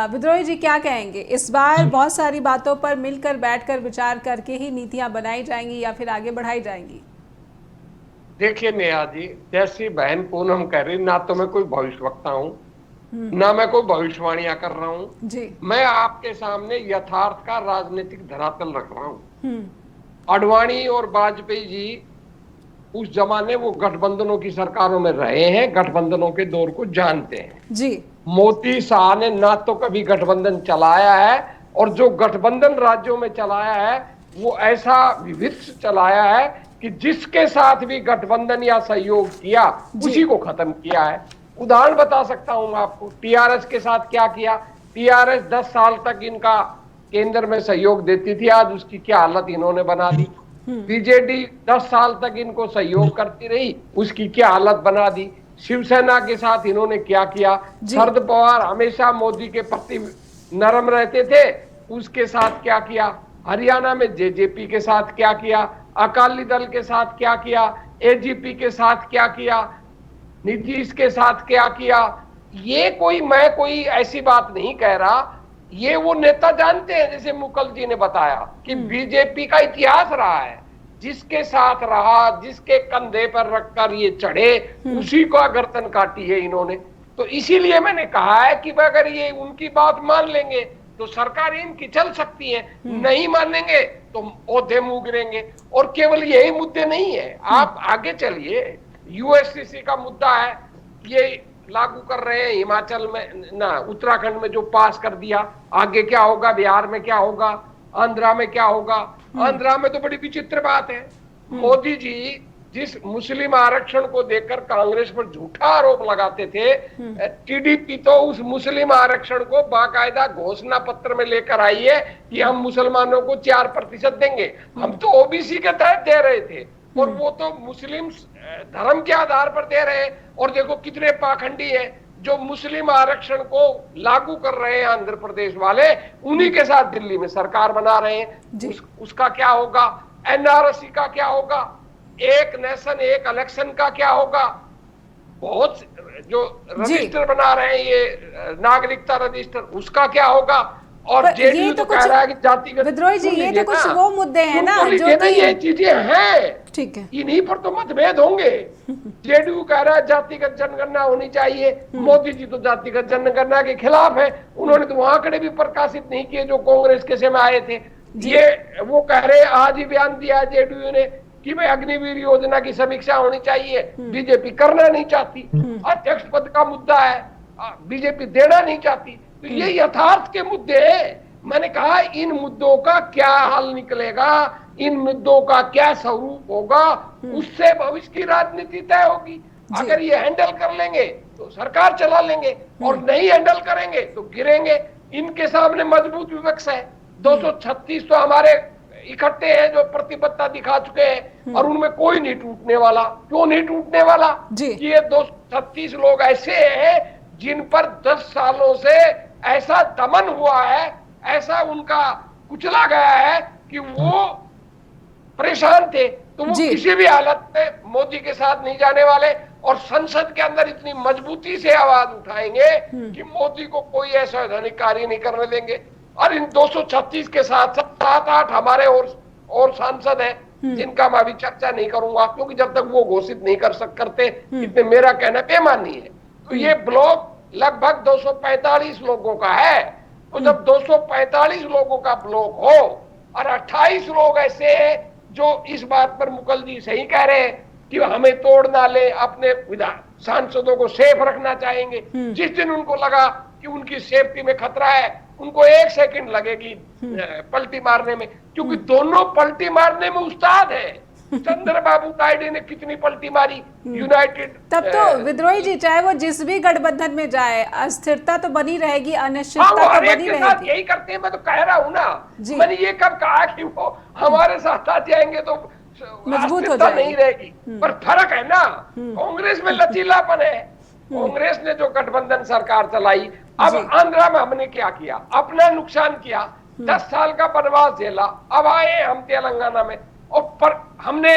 Speaker 1: विद्रोही जी क्या कहेंगे, इस बार बहुत सारी बातों पर मिलकर बैठकर विचार करके ही नीतियां बनाई जाएंगी या फिर आगे बढ़ाई जाएंगी?
Speaker 3: देखिए नेहा जी, जैसी बहन पूनम कह रही, ना तो मैं कोई भविष्यवक्ता हूँ ना मैं कोई भविष्यवाणियां कर रहा हूँ जी। मैं आपके सामने यथार्थ का राजनीतिक धरातल रख रहा हूँ। आडवाणी और वाजपेयी जी उस जमाने वो गठबंधनों की सरकारों में रहे हैं, गठबंधनों के दौर को जानते हैं जी। मोदी शाह ने ना तो कभी गठबंधन चलाया है, और जो गठबंधन राज्यों में चलाया है वो ऐसा विविध चलाया है कि जिसके साथ भी गठबंधन या सहयोग किया उसी को खत्म किया है। उदाहरण बता सकता हूं आपको, टीआरएस के साथ क्या किया। टीआरएस 10 साल तक इनका केंद्र में सहयोग देती थी, आज उसकी क्या हालत इन्होंने बना दी। बीजेडी 10 साल तक इनको सहयोग करती रही, उसकी क्या हालत बना दी। शिवसेना के साथ इन्होंने क्या किया। शरद पवार हमेशा मोदी के प्रति नरम रहते थे, उसके साथ क्या किया। हरियाणा में जेजेपी के साथ क्या किया, अकाली दल के साथ क्या किया, एजीपी के साथ क्या किया, नीतीश के साथ क्या किया। ये मैं कोई ऐसी बात नहीं कह रहा, ये वो नेता जानते हैं। जैसे मुकुल जी ने बताया कि बीजेपी का इतिहास रहा है, जिसके साथ रहा, जिसके कंधे पर रखकर ये चढ़े, उसी को गर्दन काटी है इन्होंने। तो इसीलिए मैंने कहा है कि अगर ये उनकी बात मान लेंगे तो सरकार इनकी चल सकती है, नहीं मानेंगे तो ओहदे मुंह गिरेंगे। और केवल यही मुद्दे नहीं है, आप आगे चलिए, यूएससीसी का मुद्दा है, ये लागू कर रहे हैं हिमाचल में ना, उत्तराखंड में जो पास कर दिया, आगे क्या होगा, बिहार में क्या होगा, आंध्रा में क्या होगा। आंध्रा में तो बड़ी विचित्र बात है, मोदी जी जिस मुस्लिम आरक्षण को देखकर कांग्रेस पर झूठा आरोप लगाते थे, टीडीपी तो उस मुस्लिम आरक्षण को बाकायदा घोषणा पत्र में लेकर आई है कि हम मुसलमानों को 4% देंगे। हम तो ओबीसी के तहत दे रहे थे, और वो तो मुस्लिम धर्म के आधार पर दे रहे हैं। और देखो कितने पाखंडी है जो मुस्लिम आरक्षण को लागू कर रहे हैं आंध्र प्रदेश वाले, उन्हीं के साथ दिल्ली में सरकार बना रहे हैं। उसका क्या होगा, एनआरसी का क्या होगा, एक नेशन एक इलेक्शन का क्या होगा, बहुत जो रजिस्टर बना रहे हैं ये नागरिकता रजिस्टर, उसका क्या होगा। और
Speaker 1: पर
Speaker 3: जेडीयू
Speaker 1: ये
Speaker 3: तो
Speaker 1: कुछ
Speaker 3: कह रहा है कि जातिगत।
Speaker 1: विद्रोही जी,
Speaker 3: सुन
Speaker 1: ये
Speaker 3: लीजिए
Speaker 1: तो कुछ
Speaker 3: ना,
Speaker 1: वो मुद्दे हैं ना
Speaker 3: सुन
Speaker 1: जो
Speaker 3: लीजिए ना,
Speaker 1: कि
Speaker 3: ये चीजें हैं,
Speaker 1: ठीक है।
Speaker 3: इन्हीं पर तो मतभेद होंगे। जेडीयू कह रहा है जातिगत जनगणना होनी चाहिए, मोदी जी तो जातिगत जनगणना के खिलाफ है। उन्होंने तो आंकड़े भी प्रकाशित नहीं किए जो कांग्रेस के समय आए थे। ये वो कह रहे, आज ही बयान दिया जेडीयू ने कि भाई अग्निवीर योजना की समीक्षा होनी चाहिए, बीजेपी करना नहीं चाहती। अध्यक्ष पद का मुद्दा है, बीजेपी देना नहीं चाहती। तो ये यथार्थ के मुद्दे हैं। मैंने कहा इन मुद्दों का क्या हल निकलेगा, इन मुद्दों का क्या स्वरूप होगा, उससे भविष्य की राजनीति तय होगी। अगर ये हैंडल कर लेंगे तो सरकार चला लेंगे, और नहीं हैंडल करेंगे तो गिरेंगे। इनके सामने मजबूत विपक्ष है, 236 तो हमारे इकट्ठे हैं जो प्रतिबद्धता दिखा चुके हैं, और उनमें कोई नहीं टूटने वाला। क्यों नहीं टूटने वाला? कि ये 236 लोग ऐसे हैं जिन पर 10 सालों से ऐसा दमन हुआ है, ऐसा उनका कुचला गया है कि वो परेशान थे। तो वो किसी भी हालत में मोदी के साथ नहीं जाने वाले, और संसद के अंदर इतनी मजबूती से आवाज उठाएंगे कि मोदी को कोई असंवैधानिक कार्य नहीं करने देंगे। और इन 236 के साथ 7-8 हमारे और सांसद हैं जिनका मैं अभी चर्चा नहीं करूंगा, क्योंकि जब तक वो घोषित नहीं करते इतने मेरा कहना बेमानी है। तो ये ब्लॉक लगभग 245 लोगों का है। तो जब 245 लोगों का ब्लॉक हो और 28 लोग ऐसे हैं जो इस बात पर मुकुल जी सही कह रहे हैं कि हमें तोड़ ना ले, अपने विधान सांसदों को सेफ रखना चाहेंगे। जिस दिन उनको लगा कि उनकी सेफ्टी में खतरा है, उनको 1 सेकंड लगेगी पलटी मारने में, क्योंकि दोनों पलटी मारने में उस्ताद है। चंद्रबाबू नायडू ने कितनी पलटी मारी यूनाइटेड।
Speaker 1: तब तो विद्रोही जी, चाहे वो जिस भी गठबंधन में जाए, अस्थिरता तो बनी रहेगी, अनिश्चितता तो बनी रहेगी।
Speaker 3: यही करते हैं, मैं तो कह रहा हूँ ना। मैंने ये कब कहा कि वो हमारे साथ आ जाएंगे तो
Speaker 1: मजबूत हो जाएगी,
Speaker 3: नहीं रहेगी। पर फर्क है ना, कांग्रेस में लचीलापन है। कांग्रेस ने जो गठबंधन सरकार चलाई, अब आंध्रा में हमने क्या किया, अपना नुकसान किया, 10 साल का वनवास झेला, अब आए हम तेलंगाना में, और पर हमने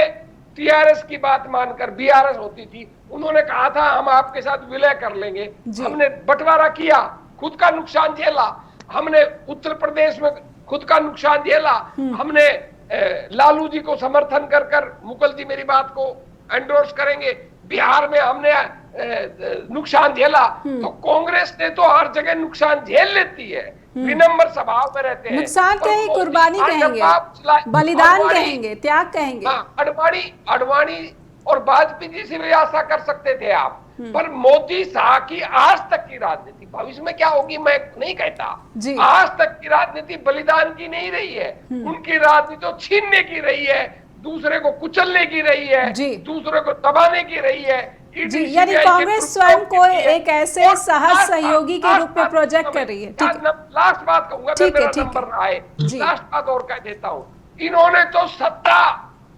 Speaker 3: टीआरएस की बात मानकर, बीआरएस होती थी, उन्होंने कहा था हम आपके साथ विलय कर लेंगे, हमने बंटवारा किया, खुद का नुकसान झेला। हमने उत्तर प्रदेश में खुद का नुकसान झेला, हमने लालू जी को समर्थन कर मुकुल जी मेरी बात को एंडोर्स करेंगे, बिहार में हमने नुकसान झेला। तो कांग्रेस ने तो हर जगह नुकसान झेल लेती है, विनम्र स्वभाव में रहते हैं।
Speaker 1: नुकसान कहें, कुर्बानी कहेंगे, बलिदान कहेंगे, त्याग कहेंगे।
Speaker 3: अडवाणी और वाजपेयी जी से भी आशा कर सकते थे आप, पर मोदी शाह की आज तक की राजनीति, भविष्य में क्या होगी मैं नहीं कहता, आज तक की राजनीति बलिदान की नहीं रही है। उनकी राजनीति तो छीनने की रही है, दूसरे को कुचलने की रही है, दूसरे को दबाने की रही है।
Speaker 1: जी, यानी कांग्रेस स्वयं को एक ऐसे सहज सहयोगी के रूप में प्रोजेक्ट कर रही है।
Speaker 3: लास्ट बात कहूंगा, मेरा नंबर आए, लास्ट बात और कह देता हूँ। इन्होंने तो सत्ता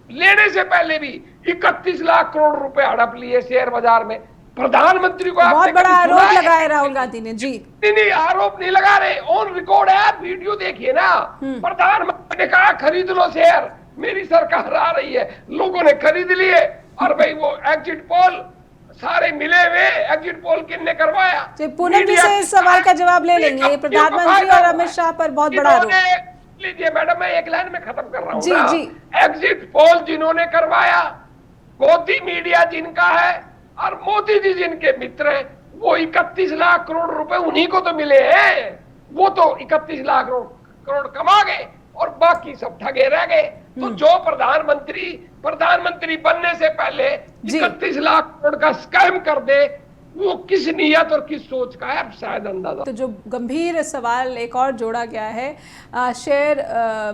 Speaker 3: लेने से पहले भी 31 लाख करोड़ रुपए हड़प लिए शेयर बाजार में। प्रधानमंत्री को
Speaker 1: बहुत बड़ा आरोप लगाया राहुल गांधी ने। जी
Speaker 3: नहीं, आरोप नहीं लगा रहे, ऑन रिकॉर्ड है, आप वीडियो देखिए ना। प्रधानमंत्री ने कहा खरीद लो शेयर, मेरी सरकार आ रही है, लोगों ने खरीद लिए। और भाई वो एग्जिट पोल सारे मिले हुए, एग्जिट पोल किसने करवाया?
Speaker 1: पूनम जी से इस सवाल का जवाब ले लेंगे। प्रधानमंत्री और अमित शाह पर बहुत बड़ा आरोप।
Speaker 3: लीजिए मैडम, मैं एक लाइन में खत्म कर रहा हूँ ना। एग्जिट पोल जिन्होंने करवाया, मोदी मीडिया जिनका है और मोदी जी जिनके मित्र हैं, वो 31 लाख करोड़ रुपए उन्हीं को तो मिले हैं। वो तो 31 लाख करोड़ कमा गए और बाकी सब ठगे रह गए। तो जो प्रधानमंत्री बनने से पहले 31 लाख करोड़ का स्कैम कर दे, वो किस नियत और किस सोच का है शायद अंदाजा।
Speaker 1: तो जो गंभीर सवाल एक और जोड़ा गया है शेयर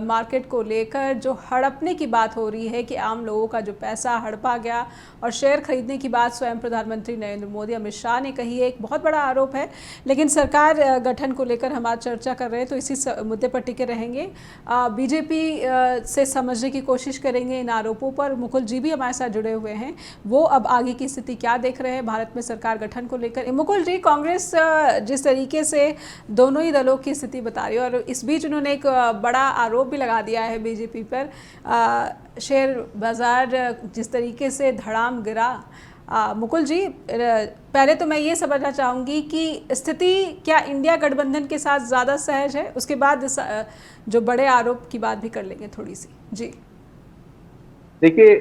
Speaker 1: मार्केट को लेकर, जो हड़पने की बात हो रही है कि आम लोगों का जो पैसा हड़पा गया, और शेयर खरीदने की बात स्वयं प्रधानमंत्री नरेंद्र मोदी, अमित शाह ने कही है, एक बहुत बड़ा आरोप है। लेकिन सरकार गठन को लेकर हम आज चर्चा कर रहे हैं, तो इसी मुद्दे पर टिके रहेंगे। बीजेपी से समझने की कोशिश करेंगे इन आरोपों पर। मुकुल जी भी हमारे साथ जुड़े हुए हैं, वो अब आगे की स्थिति क्या देख रहे हैं भारत में सरकार गठन को लेकर। मुकुल जी, कांग्रेस जिस तरीके से दोनों ही दलों की स्थिति बता रही है, और इस बीच उन्होंने एक बड़ा आरोप भी लगा दिया है बीजेपी पर, शेयर बाजार जिस तरीके से धड़ाम गिरा, मुकुल जी, पहले तो मैं ये समझना चाहूँगी कि स्थिति क्या इंडिया गठबंधन के साथ ज़्यादा सहज है, उसके बाद जो बड़े आरोप की बात भी कर लेंगे थोड़ी सी। जी
Speaker 4: देखिए,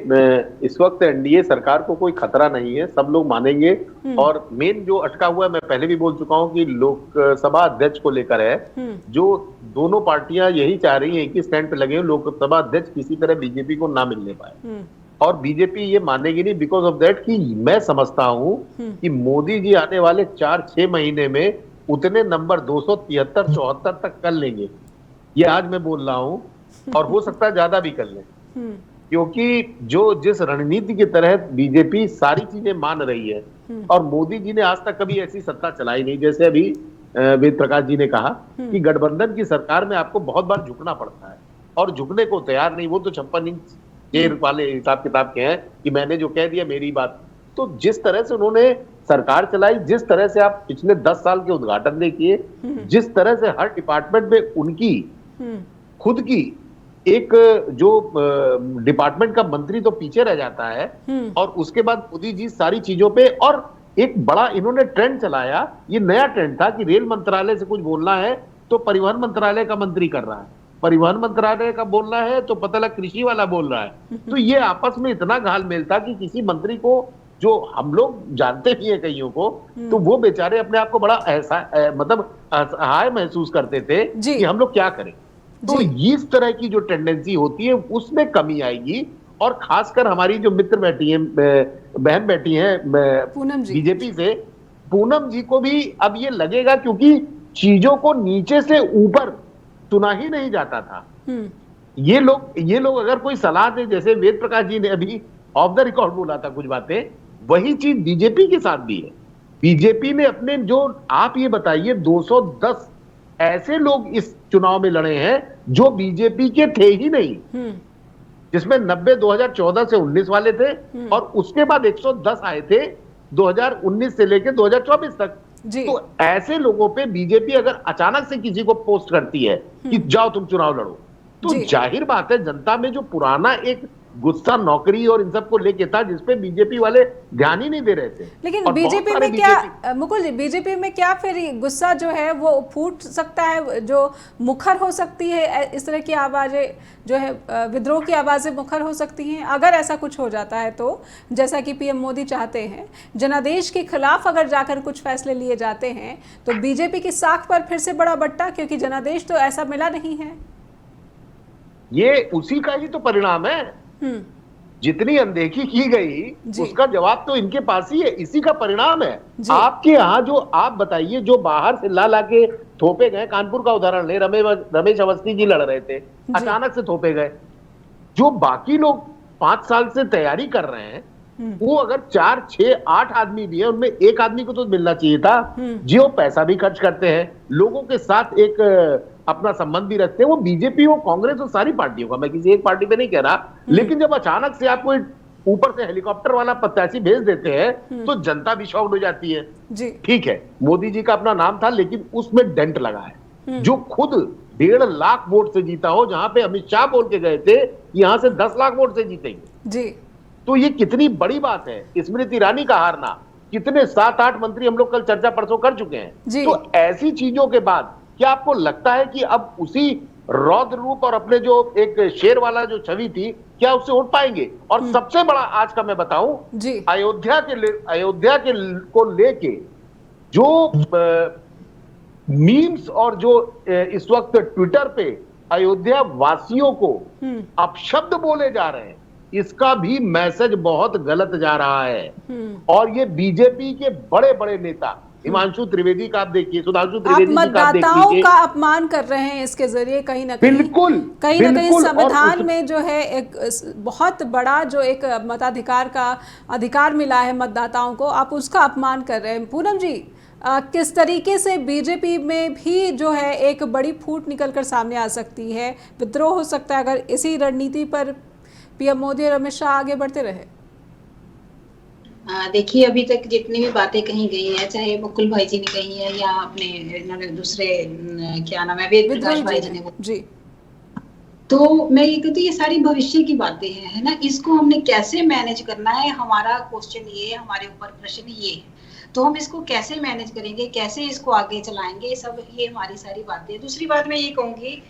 Speaker 4: इस वक्त एनडीए सरकार को कोई खतरा नहीं है, सब लोग मानेंगे। और मेन जो अटका हुआ है, मैं पहले भी बोल चुका हूं कि लोकसभा अध्यक्ष को लेकर है, जो दोनों पार्टियां यही चाह रही हैं कि स्टैंड पे लगे हैं, लोकसभा अध्यक्ष किसी तरह बीजेपी को ना मिलने पाए। और बीजेपी ये मानेगी नहीं, बिकॉज ऑफ दैट कि मैं समझता हूं कि मोदी जी आने वाले 4-6 महीने में उतने नंबर 273-74 तक कर लेंगे। ये आज मैं बोल रहा हूं, और हो सकता है ज्यादा भी कर लें, क्योंकि जिस रणनीति के तहत बीजेपी सारी चीजें मान रही है, और मोदी जी ने आज तक कभी ऐसी सत्ता चलाई नहीं। जैसे अभी वेद प्रकाश जी ने कहा कि गठबंधन की सरकार में आपको बहुत बार झुकना पड़ता है, और झुकने को तैयार नहीं। वो तो 56 इंच के वाले हिसाब किताब के हैं कि मैंने जो कह दिया मेरी बात। तो जिस तरह से उन्होंने सरकार चलाई, जिस तरह से आप पिछले 10 साल के उद्घाटन देखिए, जिस तरह से हर डिपार्टमेंट में उनकी खुद की एक जो डिपार्टमेंट का मंत्री तो पीछे रह जाता है, और उसके बाद मोदी जी सारी चीजों पे, और एक बड़ा इन्होंने ट्रेंड चलाया। ये नया ट्रेंड था कि रेल मंत्रालय से कुछ बोलना है तो परिवहन मंत्रालय का मंत्री कर रहा है, परिवहन मंत्रालय का बोलना है तो पता लग कृषि वाला बोल रहा है। तो ये आपस में इतना घालमेल था कि किसी मंत्री को, जो हम लोग जानते भी हैं कईयों को, तो वो बेचारे अपने आप को बड़ा मतलब असहाय महसूस करते थे कि हम लोग क्या करें। तो इस तरह की जो टेंडेंसी होती है उसमें कमी आएगी। और खासकर हमारी जो मित्र बैठी है, बहन बैठी है बीजेपी से, पूनम जी को भी अब ये लगेगा, क्योंकि चीजों को नीचे से ऊपर सुना ही नहीं जाता था। ये लोग अगर कोई सलाह दे, जैसे वेद प्रकाश जी ने अभी ऑफ द रिकॉर्ड बोला था कुछ बातें, वही चीज बीजेपी के साथ भी है। बीजेपी ने अपने, जो आप ये बताइए, 210 ऐसे लोग इस चुनाव में लड़े हैं जो बीजेपी के थे ही नहीं, जिसमें 90 2014 से 19 वाले थे, और उसके बाद 110 आए थे 2019 से लेकर 2024 तक। तो ऐसे लोगों पे बीजेपी अगर अचानक से किसी को पोस्ट करती है कि जाओ तुम चुनाव लड़ो, तो जाहिर बात है जनता में जो पुराना एक गुस्सा नौकरी और इन सब को लेके था, जिसपे बीजेपी वाले ध्यान ही नहीं दे रहे थे।
Speaker 1: लेकिन बीजेपी में क्या, मुकुल जी, बीजेपी में क्या फिर गुस्सा जो है वो फूट सकता है, जो मुखर हो सकती है, इस तरह की आवाजें जो है, विद्रोह की आवाजें मुखर हो सकती हैं अगर ऐसा कुछ हो जाता है तो, जैसा कि पीएम मोदी चाहते हैं। जनादेश के खिलाफ अगर जाकर कुछ फैसले लिए जाते हैं तो बीजेपी की साख पर फिर से बड़ा बट्टा, क्योंकि जनादेश तो ऐसा मिला नहीं है।
Speaker 4: ये उसी का ही तो परिणाम है। जितनी अनदेखी की गई उसका जवाब तो इनके पास ही है, इसी का परिणाम है। आपके यहाँ जो, आप बताइए, जो बाहर से ला के थोपे गए, कानपुर का उदाहरण ले, रमेश अवस्थी जी लड़ रहे थे, अचानक से थोपे गए। जो बाकी लोग 5 साल से तैयारी कर रहे हैं, वो अगर 4, 6, 8 आदमी भी है, उनमें एक आदमी को तो मिलना चाहिए था, जो पैसा भी खर्च करते हैं, लोगों के साथ एक अपना संबंध भी रखते हैं। वो बीजेपी हो, कांग्रेस हो, सारी पार्टियों का, मैं किसी एक पार्टी पे नहीं कह रहा, लेकिन जब अचानक से आप कोई ऊपर से हेलीकॉप्टर वाला प्रत्याशी भेज देते हैं तो जनता भी शॉक्ड हो जाती है। ठीक है, मोदी जी का अपना नाम था, लेकिन उसमें डेंट लगा है। जो खुद 1.5 लाख वोट से जीता हो, जहां पे अमित शाह बोल के गए थे कि यहां से 10 लाख वोट से जीतेंगे, तो ये कितनी बड़ी बात है। स्मृति ईरानी का हारना, कितने 7-8 मंत्री हम लोग कल चर्चा परसों कर चुके हैं। तो ऐसी चीजों के बाद क्या आपको लगता है कि अब उसी रौद्र रूप और अपने जो एक शेर वाला जो छवि थी, क्या उससे उठ पाएंगे? और सबसे बड़ा आज का मैं बताऊं, अयोध्या के को लेके जो मीम्स और जो इस वक्त ट्विटर पे अयोध्या वासियों को अपशब्द बोले जा रहे हैं, इसका भी मैसेज बहुत गलत जा रहा है। और ये बीजेपी के बड़े बड़े नेता, हिमांशु त्रिवेदी का आप देखिए, सुधांशु त्रिवेदी का आप देख लीजिए,
Speaker 1: मतदाताओं का अपमान कर रहे हैं इसके जरिए, कहीं ना कहीं संविधान में जो है एक बहुत बड़ा जो एक मताधिकार का अधिकार मिला है मतदाताओं को, आप उसका अपमान कर रहे हैं। पूनम जी, किस तरीके से बीजेपी में भी जो है एक बड़ी फूट निकलकर सामने आ सकती है, विद्रोह हो सकता है अगर इसी रणनीति पर पीएम मोदी और अमित शाह आगे बढ़ते रहे?
Speaker 2: देखिए, अभी तक जितनी भी बातें कही गई है, चाहे मुकुल भाई जी ने कही है या अपने दूसरे क्या नाम है, वेद प्रकाश भाई जी ने, तो मैं ये कहती हूँ ये सारी भविष्य की बातें हैं, है ना, इसको हमने कैसे मैनेज करना है, हमारा क्वेश्चन ये है, हमारे ऊपर प्रश्न ये है, तो हम इसको कैसे मैनेज करेंगे, कैसे इसको आगे चलाएंगे, सब ये हमारी सारी बातें हैं। दूसरी बात मैं ये कहूंगी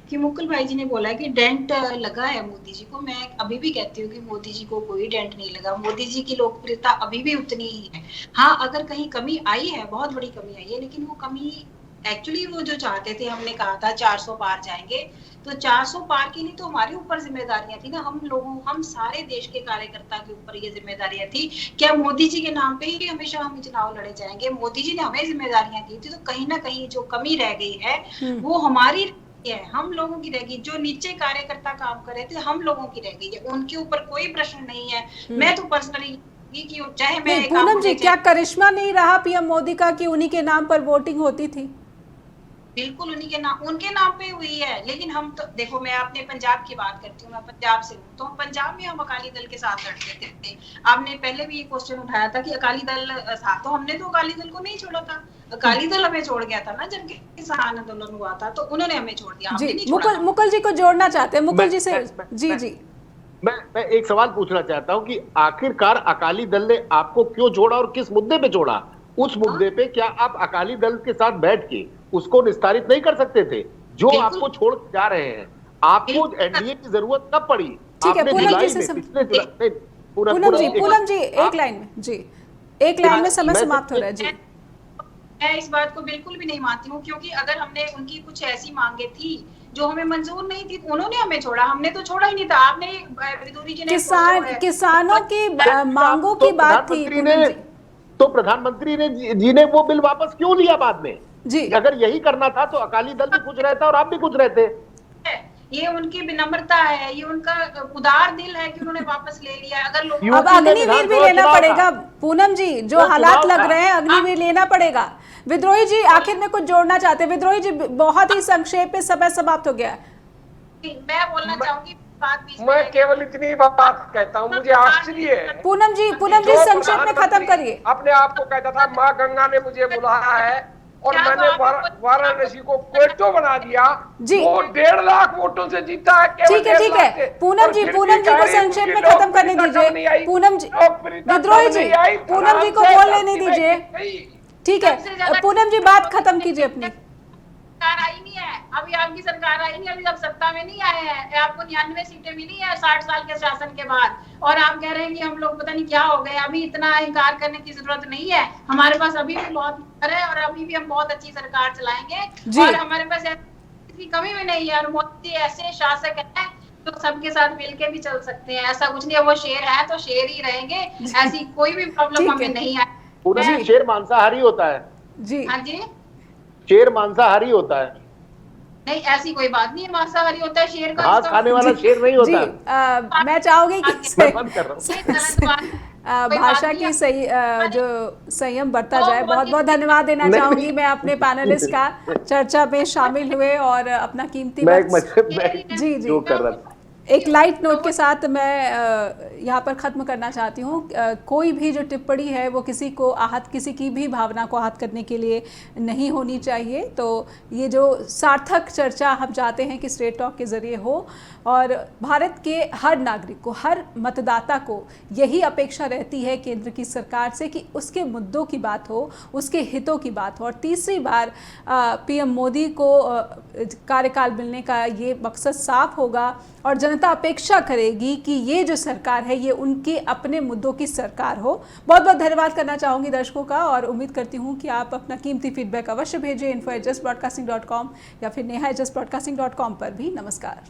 Speaker 2: कि मुकुल भाई जी ने बोला कि डेंट लगा है मोदी जी को, मैं अभी भी कहती हूँ कि मोदी जी को कोई डेंट नहीं लगा, मोदी जी की लोकप्रियता अभी भी उतनी ही है। हाँ, अगर कहीं कमी आई है, बहुत बड़ी कमी आई है, लेकिन वो कमी एक्चुअली वो जो चाहते थे, हमने कहा था 400 पार जाएंगे, तो 400 पार की नहीं तो हमारे ऊपर जिम्मेदारियां थी ना, हम लोगों, हम सारे देश के कार्यकर्ता के ऊपर ये जिम्मेदारियां थी। क्या मोदी जी के नाम पे ही हमेशा हम चुनाव लड़े जाएंगे? मोदी जी ने हमें जिम्मेदारियां दी थी, तो कहीं ना कहीं जो कमी रह गई है वो हमारी है, हम लोगों की रह गई। जो नीचे कार्यकर्ता काम कर रहे थे, हम लोगों की रह गई है, उनके ऊपर कोई प्रश्न नहीं है। मैं तो पर्सनली कि चाहे मैं
Speaker 1: पूनम जी, क्या करिश्मा नहीं रहा पीएम मोदी का कि उन्हीं के नाम पर वोटिंग होती थी?
Speaker 2: बिल्कुल उनके नाम पे हुई है, लेकिन हम तो देखो, मैं अपने पंजाब की बात करती हूँ, मैं पंजाब से हूँ, तो पंजाब में हम अकाली दल के साथ लड़ते थे। आपने पहले भी ये क्वेश्चन उठाया था कि अकाली दल था, तो हमने तो अकाली दल को नहीं छोड़ा था, अकाली दल हमें छोड़ गया था ना जब किसान आंदोलन हुआ था, तो उन्होंने हमें छोड़ दिया, हमने नहीं छोड़ा।
Speaker 1: मुकुल जी को जोड़ना चाहते हैं, मुकुल जी से। जी जी,
Speaker 4: मैं एक सवाल पूछना चाहता हूं कि आखिरकार अकाली दल ने आपको क्यों छोड़ा और किस मुद्दे पे छोड़ा? उस मुद्दे पे क्या आप अकाली दल के साथ बैठ के उसको निस्तारित नहीं कर सकते थे जो आपको छोड़ जा रहे हैं? आपको एनडीए की जरूरत कब पड़ी?
Speaker 1: ठीक है, पूनम जी एक लाइन में, जी एक लाइन में, समय समाप्त हो रहा है। जी,
Speaker 2: मैं इस बात को बिल्कुल भी नहीं मानती हूँ, क्योंकि अगर हमने उनकी कुछ ऐसी मांगे थी जो हमें मंजूर नहीं थी, उन्होंने हमें छोड़ा, हमने तो छोड़ा ही नहीं था। आपने विदुरी जी ने
Speaker 1: किसानों की मांगों की बात थी,
Speaker 4: तो प्रधानमंत्री जी ने वो बिल वापस क्यों लिया बाद में?
Speaker 1: जी,
Speaker 4: अगर यही करना था तो अकाली दल भी कुछ रहता और आप भी कुछ रहते।
Speaker 2: ये उनकी विनम्रता है, ये उनका उदार दिल है कि उन्होंने वापस ले लिया। अगर लोग
Speaker 1: अब अग्निवीर भी लेना पड़ेगा पूनम जी, जो हालात लग रहे हैं, अग्निवीर लेना पड़ेगा। विद्रोही जी आखिर में कुछ जोड़ना चाहते हैं? विद्रोही जी, बहुत ही संक्षेप में, समय समाप्त हो गया।
Speaker 2: मैं बोलना चाहूंगी,
Speaker 3: मैं केवल इतनी बात कहता हूँ, मुझे आश्चर्य है।
Speaker 1: पूनम जी संक्षेप में खत्म करिए।
Speaker 3: अपने आप को कहता था माँ गंगा ने मुझे बुलाया है और मैंने वाराणसी को क्वेटो बना दिया, वो 1.5 लाख वोटों से जीता है।
Speaker 1: ठीक है, पूनम जी को संक्षेप में खत्म करने दीजिए। पूनम जी, विद्रोही जी, पूनम जी को बोल लेने दीजिए। ठीक है, पूनम जी बात खत्म कीजिए अपनी।
Speaker 2: सरकार आई नहीं है, अभी आपकी सरकार आई नहीं, अभी आप सत्ता में नहीं आए हैं, आपको 99 सीटें मिली है 60 साल के शासन के बाद, और आप कह रहे हैं कि हम लोग पता नहीं क्या हो गए। अभी इतना इनकार करने की जरूरत नहीं है, हमारे पास अभी भी बहुत है और अभी भी हम बहुत अच्छी सरकार चलाएंगे और हमारे पास किसी कमी भी नहीं है। और मोदी ऐसे शासक है तो सबके साथ मिलके भी चल सकते हैं, ऐसा कुछ नहीं है। वो शेर है तो शेर ही रहेंगे, ऐसी कोई भी प्रॉब्लम हमें नहीं है।
Speaker 4: पूरा शेर मांसाहारी होता है।
Speaker 1: जी
Speaker 2: हाँ जी,
Speaker 4: शेर मांसाहारी होता है?
Speaker 2: नहीं, ऐसी कोई बात नहीं है, मांसाहारी होता है शेर का,
Speaker 4: घास खाने वाला शेर नहीं होता।
Speaker 1: मैं चाहूंगी कि भाषा की सही जो संयम बरता जाए। बहुत बहुत धन्यवाद देना चाहूंगी मैं अपने पैनलिस्ट का, चर्चा में शामिल हुए और अपना कीमती
Speaker 4: जी जो कर रहा था।
Speaker 1: एक लाइट नोट के साथ मैं यहाँ पर ख़त्म करना चाहती हूँ। कोई भी जो टिप्पणी है वो किसी को आहत, किसी की भी भावना को आहत करने के लिए नहीं होनी चाहिए। तो ये जो सार्थक चर्चा हम चाहते हैं कि स्ट्रेट टॉक के ज़रिए हो और भारत के हर नागरिक को, हर मतदाता को यही अपेक्षा रहती है केंद्र की सरकार से कि उसके मुद्दों की बात हो, उसके हितों की बात हो। और तीसरी बार पीएम मोदी को कार्यकाल मिलने का ये मकसद साफ होगा और जनता अपेक्षा करेगी कि ये जो सरकार है ये उनके अपने मुद्दों की सरकार हो। बहुत बहुत धन्यवाद करना चाहूँगी दर्शकों का और उम्मीद करती हूँ कि आप अपना कीमती फीडबैक अवश्य भेजें info@justbroadcasting.com या फिर neha@justbroadcasting.com पर भी। नमस्कार।